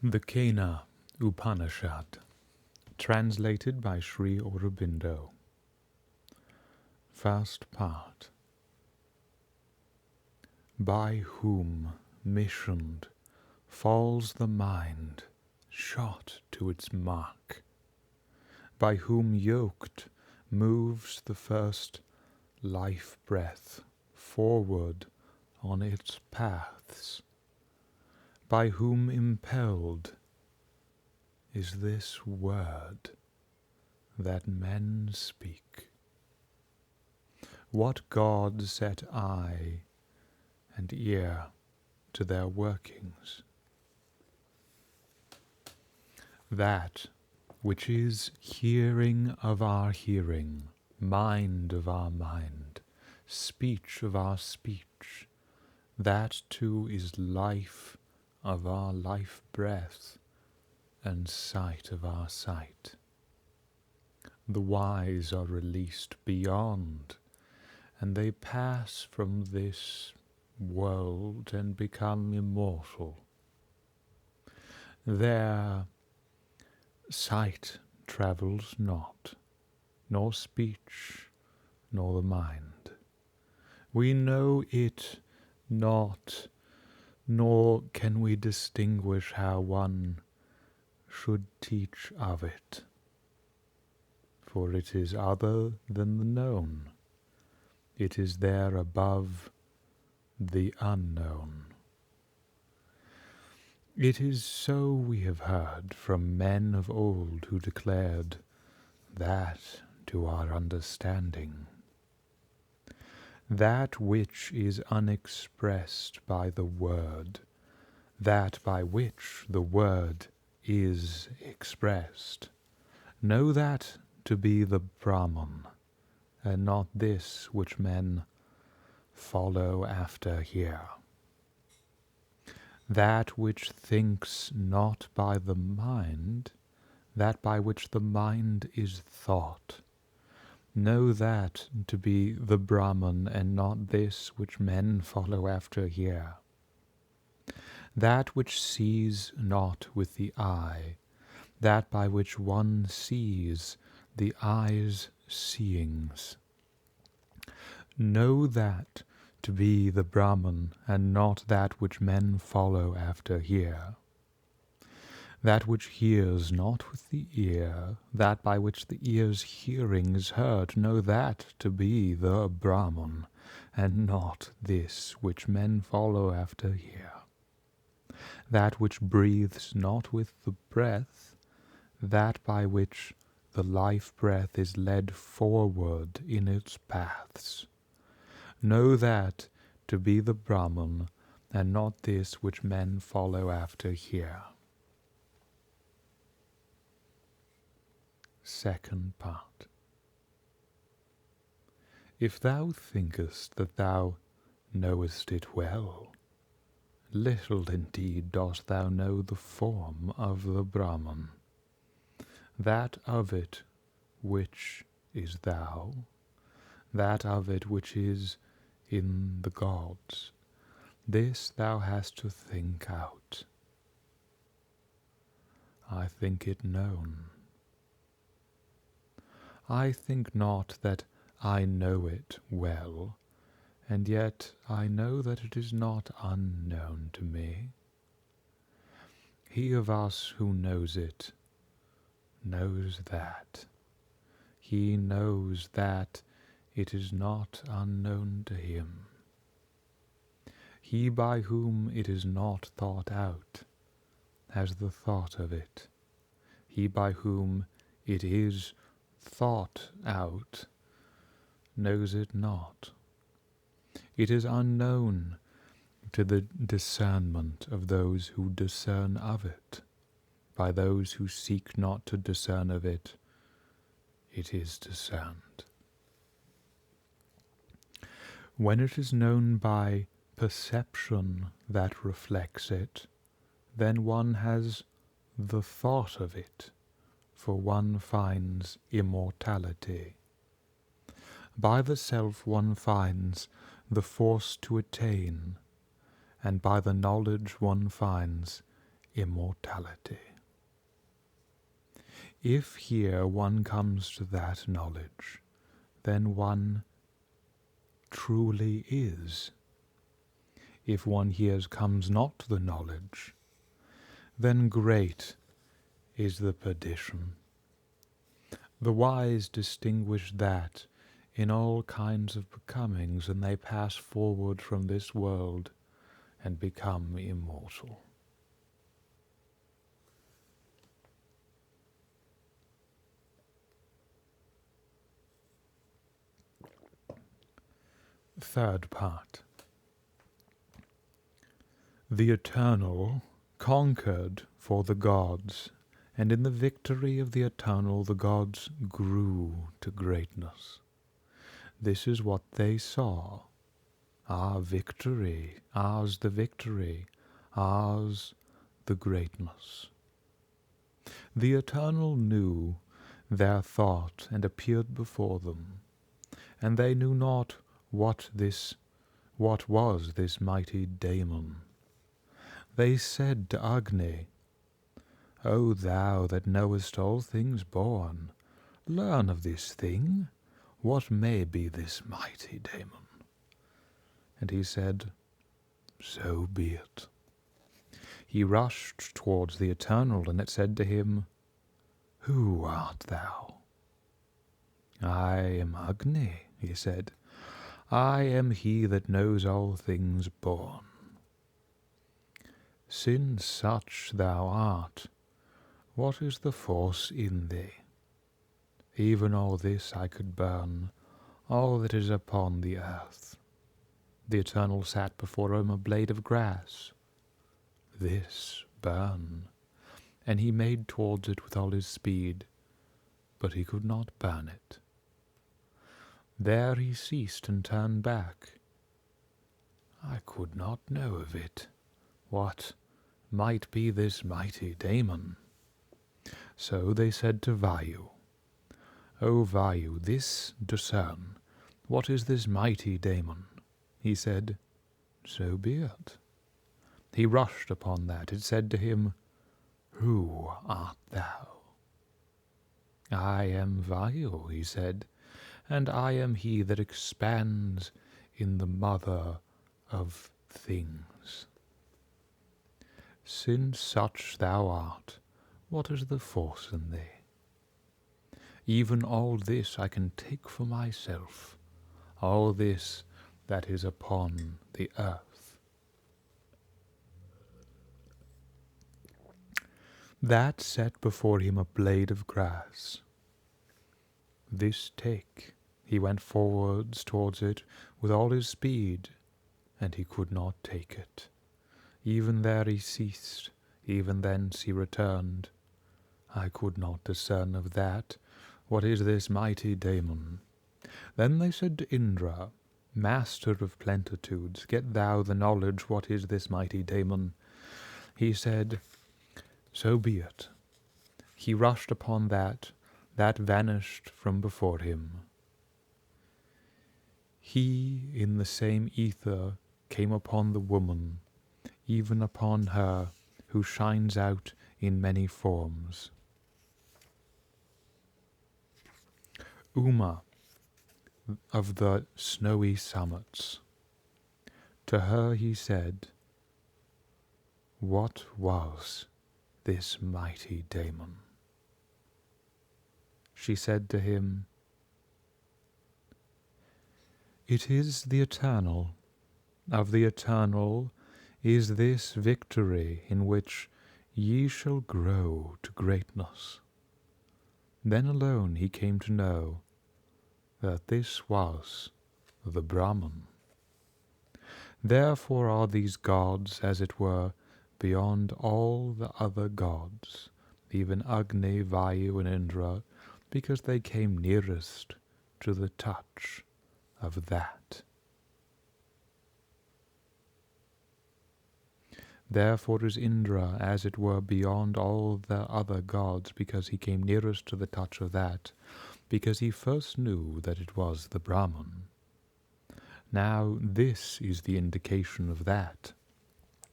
The Kena Upanishad, translated by Sri Aurobindo. First part. By whom missioned falls the mind, shot to its mark? By whom yoked moves the first life breath forward on its paths? By whom impelled is this word that men speak? What God set eye and ear to their workings? That which is hearing of our hearing, mind of our mind, speech of our speech, that too is life of our life breath, and sight of our sight. The wise are released beyond, and they pass from this world and become immortal. Their sight travels not, nor speech, nor the mind. We know it not, nor can we distinguish how one should teach of it, for it is other than the known. It is there above the unknown. It is so we have heard from men of old who declared that to our understanding. That which is unexpressed by the word, that by which the word is expressed, know that to be the Brahman, and not this which men follow after here. That which thinks not by the mind, that by which the mind is thought, know that to be the Brahman, and not this which men follow after here. That which sees not with the eye, that by which one sees the eye's seeings, know that to be the Brahman, and not that which men follow after here. That which hears not with the ear, that by which the ear's hearing is heard, know that to be the Brahman, and not this which men follow after here. That which breathes not with the breath, that by which the life breath is led forward in its paths, know that to be the Brahman, and not this which men follow after here. Second part. If thou thinkest that thou knowest it well, little indeed dost thou know the form of the Brahman, that of it which is thou, that of it which is in the gods. This thou hast to think out. I think it known. I think not that I know it well, and yet I know that it is not unknown to me. He of us who knows it knows that. He knows that it is not unknown to him. He by whom it is not thought out has the thought of it. He by whom it is thought out knows it not. It is unknown to the discernment of those who discern of it. By those who seek not to discern of it, it is discerned. When it is known by perception that reflects it, then one has the thought of it, for one finds immortality. By the self one finds the force to attain, and by the knowledge one finds immortality. If here one comes to that knowledge, then one truly is. If one here comes not to the knowledge, then great is the perdition. The wise distinguish that in all kinds of becomings, and they pass forward from this world and become immortal. Third part. The Eternal conquered for the gods, and in the victory of the Eternal the gods grew to greatness. This is what they saw. Our victory, ours the victory, ours the greatness. The Eternal knew their thought and appeared before them, and they knew not what was this mighty daemon. They said to Agni, O thou that knowest all things born, learn of this thing, what may be this mighty daemon. And he said, So be it. He rushed towards the Eternal, and it said to him, Who art thou? I am Agni, he said. I am he that knows all things born. Since such thou art, what is the force in thee? Even all this I could burn, all that is upon the earth. The Eternal sat before him a blade of grass. This burn. And he made towards it with all his speed, but he could not burn it. There he ceased and turned back. I could not know of it. What might be this mighty daemon? So they said to Vayu, O Vayu, this discern, what is this mighty daemon? He said, So be it. He rushed upon that. It said to him, Who art thou? I am Vayu, he said, and I am he that expands in the mother of things. Since such thou art, what is the force in thee? Even all this I can take for myself, all this that is upon the earth. That set before him a blade of grass. This take. He went forwards towards it with all his speed, and he could not take it. Even there he ceased, even thence he returned. I could not discern of that. What is this mighty daemon? Then they said to Indra, Master of plenitudes, get thou the knowledge what is this mighty daemon. He said, So be it. He rushed upon that vanished from before him. He in the same ether came upon the woman, even upon her who shines out in many forms. Uma of the snowy summits. To her he said, What was this mighty daemon? She said to him, It is the Eternal. Of the Eternal is this victory in which ye shall grow to greatness. Then alone he came to know that this was the Brahman. Therefore are these gods, as it were, beyond all the other gods, even Agni, Vayu, and Indra, because they came nearest to the touch of that. Therefore is Indra, as it were, beyond all the other gods, because he came nearest to the touch of that, because he first knew that it was the Brahman. Now this is the indication of that.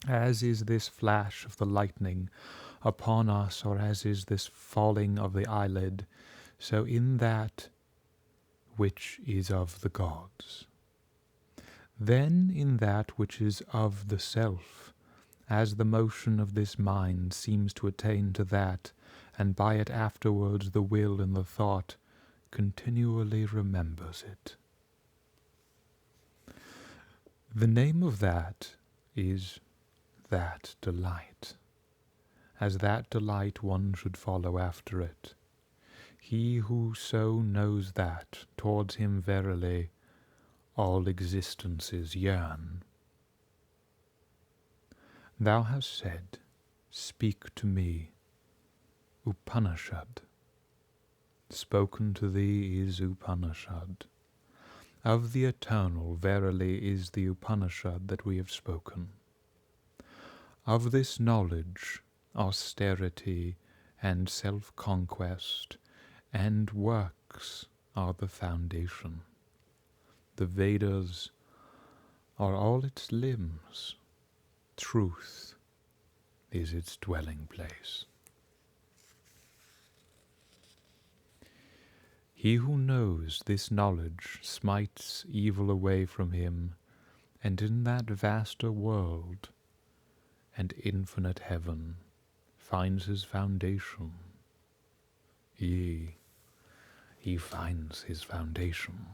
As is this flash of the lightning upon us, or as is this falling of the eyelid, so in that which is of the gods. Then in that which is of the self, as the motion of this mind seems to attain to that, and by it afterwards the will and the thought continually remembers it. The name of that is that delight. As that delight one should follow after it. He who so knows that, towards him verily all existences yearn. Thou hast said, speak to me, Upanishad. Spoken to thee is Upanishad. Of the eternal verily is the Upanishad that we have spoken. Of this knowledge, austerity and self-conquest and works are the foundation. The Vedas are all its limbs. Truth is its dwelling place. He who knows this knowledge smites evil away from him, and in that vaster world and infinite heaven finds his foundation. He finds his foundation.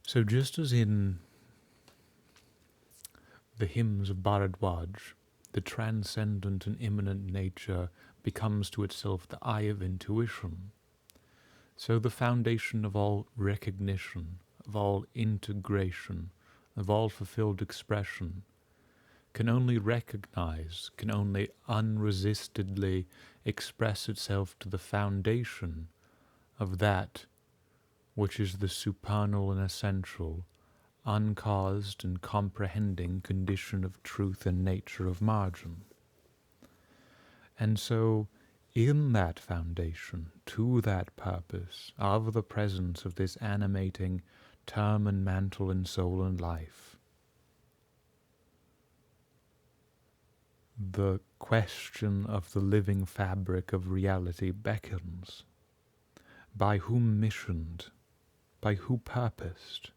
So just as in the hymns of Bharadwaj, the transcendent and immanent nature becomes to itself the eye of intuition, so the foundation of all recognition, of all integration, of all fulfilled expression, can only recognize, can only unresistedly express itself to the foundation of that which is the supernal and essential, uncaused and comprehending condition of truth and nature of margin. And so, in that foundation, to that purpose, of the presence of this animating term and mantle and soul and life, the question of the living fabric of reality beckons. By whom missioned? By who purposed?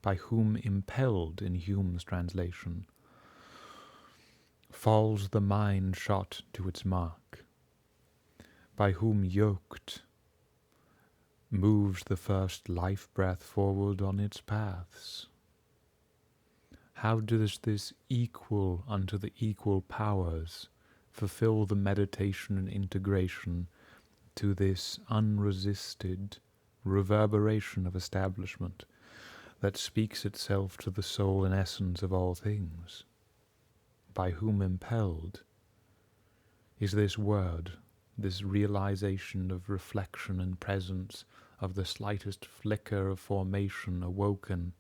By whom impelled, in Hume's translation, falls the mind shot to its mark? By whom yoked, moves the first life breath forward on its paths? How does this equal unto the equal powers fulfill the meditation and integration to this unresisted reverberation of establishment that speaks itself to the soul and essence of all things? By whom impelled is this word, this realization of reflection and presence of the slightest flicker of formation awoken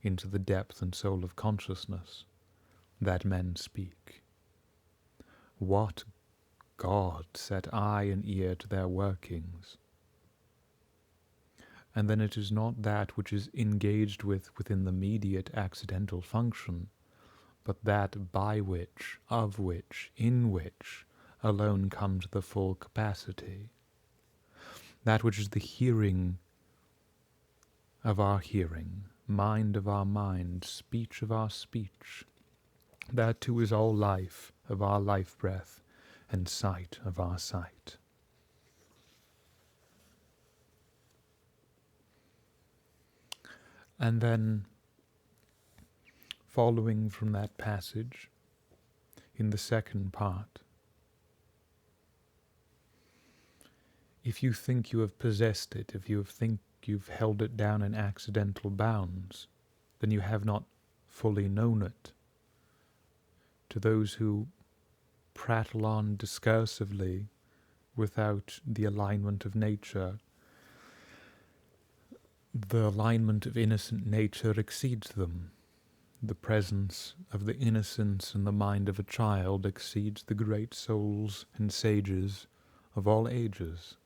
into the depth and soul of consciousness that men speak? What God set eye and ear to their workings? And then it is not that which is engaged within the mediate accidental function, but that by which, of which, in which alone comes the full capacity. That which is the hearing of our hearing, mind of our mind, speech of our speech. That too is all life of our life breath, and sight of our sight. And then, following from that passage, in the second part, if you think you have possessed it, if you think you've held it down in accidental bounds, then you have not fully known it. To those who prattle on discursively without the alignment of nature, the alignment of innocent nature exceeds them. the presence of the innocence in the mind of a child exceeds the great souls and sages of all ages.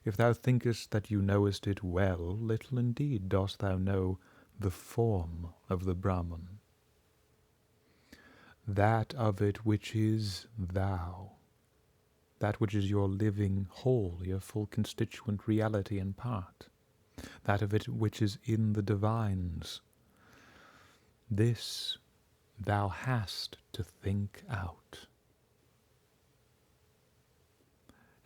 If thou thinkest that you knowest it well, little indeed dost thou know the form of the Brahman, that of it which is thou, that which is your living whole, your full constituent reality and part, that of it which is in the divines. This thou hast to think out.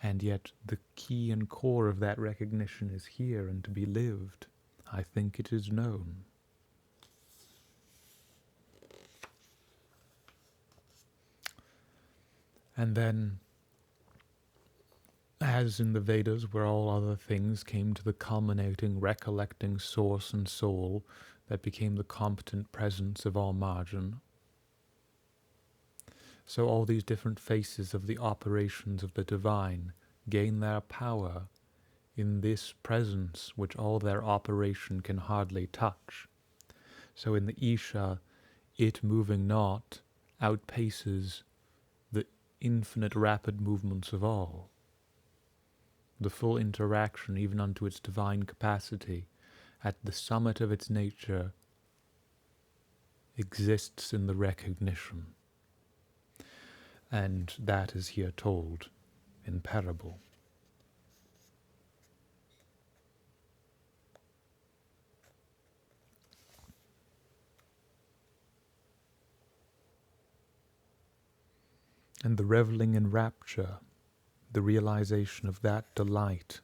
And yet the key and core of that recognition is here and to be lived. I think it is known. And then, as in the Vedas, where all other things came to the culminating, recollecting source and soul that became the competent presence of all margin, so all these different faces of the operations of the divine gain their power in this presence which all their operation can hardly touch. So in the Isha, it moving not outpaces the infinite rapid movements of all. The full interaction, even unto its divine capacity, at the summit of its nature, exists in the recognition. And that is here told in parable. And the reveling in rapture, the realization of that delight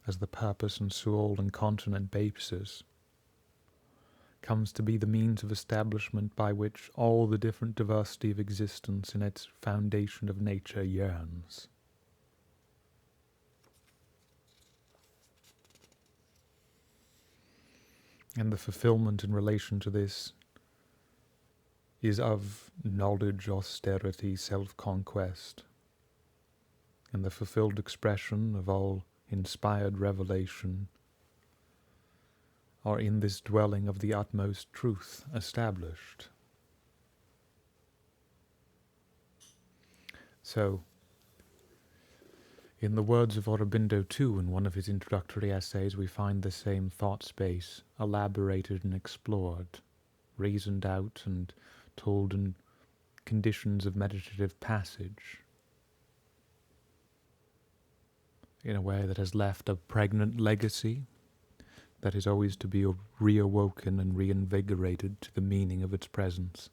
as the purpose and soul and continent basis, comes to be the means of establishment by which all the different diversity of existence in its foundation of nature yearns. And the fulfillment in relation to this is of knowledge, austerity, self-conquest, and the fulfilled expression of all inspired revelation are in this dwelling of the utmost truth established. So, in the words of Aurobindo too, in one of his introductory essays, we find the same thought space elaborated and explored, reasoned out and told in conditions of meditative passage, in a way that has left a pregnant legacy that is always to be reawoken and reinvigorated to the meaning of its presence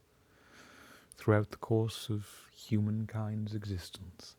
throughout the course of humankind's existence.